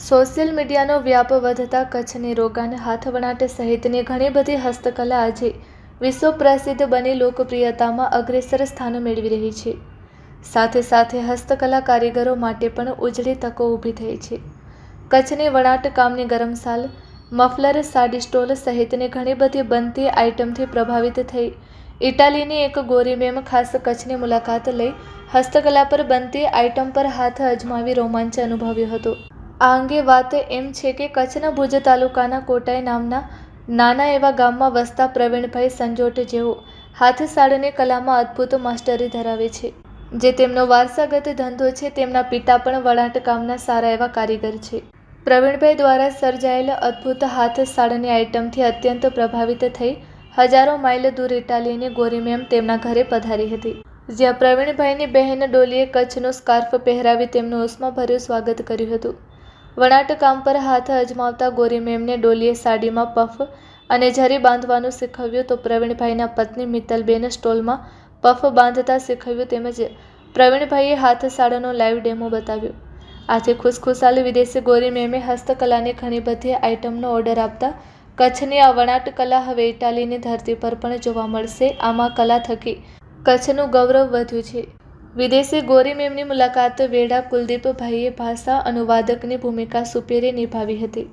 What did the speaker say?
Social મીડિયાનો વ્યાપ વધતા કચ્છની રોગાન, હાથવણાટ સહિતની ઘણી બધી હસ્તકલા આજે વિશ્વ પ્રસિદ્ધ બની લોકપ્રિયતામાં અગ્રેસર સ્થાન મેળવી રહી છે. સાથે સાથે હસ્તકલા કારીગરો માટે પણ ઉજળી તકો ઊભી થઈ છે. કચ્છની વણાટ કામની ગરમસાલ, મફલર, સાડી સ્ટોલ સહિતની ઘણી બધી બનતી આઇટમથી પ્રભાવિત થઈ ઇટાલીની એક ગોરી મેમ ખાસ કચ્છની મુલાકાત લઈ હસ્તકલા પર બનતી આઇટમ પર હાથ અજમાવી રોમાંચ અનુભવ્યો હતો. આ અંગે વાત એમ છે કે કચ્છના ભુજ તાલુકાના કોટાઈ નામના નાના એવા ગામમાં વસતા પ્રવીણભાઈ સંજોટ જેઓ હાથસાળની કલામાં અદ્ભુત માસ્ટરી ધરાવે છે, જે તેમનો વારસાગત ધંધો છે. તેમના પિતા પણ વણાટ કામના સારા એવા કારીગર છે. પ્રવીણભાઈ દ્વારા સર્જાયેલ અદ્ભુત હાથસાળની આઇટમથી અત્યંત પ્રભાવિત થઈ હજારો માઇલ દૂર ઇટાલીની ગોરી મેમ તેમના ઘરે પધારી હતી, જ્યાં પ્રવીણભાઈની બહેન ડોલીએ કચ્છનો સ્કાર્ફ પહેરાવી તેમનું ઉષ્માભર્યું સ્વાગત કર્યું હતું. વણાટ કામ પર હાથ અજમાવતા ગોરી મેમને ડોલીએ સાડીમાં પફ અને ઝરી બાંધવાનું શીખવ્યું તો પ્રવીણભાઈના પત્ની મિત્તલબેન સ્ટોલમાં પફ બાંધતા શીખવ્યું તેમજ પ્રવીણભાઈએ હાથસાળનો લાઈવ ડેમો બતાવ્યો. આથી ખુશખુશાલ વિદેશી ગોરી મેમે હસ્તકલાની ઘણી બધી આઇટમનો ઓર્ડર આપતા કચ્છની આ વણાટ કલા હવે ઇટાલીની ધરતી પર પણ જોવા મળશે. આમાં કલા થકી કચ્છનું ગૌરવ વધ્યું છે. વિદેશી ગોરી મેમની મુલાકાત વેળા કુલદીપભાઈએ ભાષા અનુવાદકની ભૂમિકા સુપેરે નિભાવી હતી.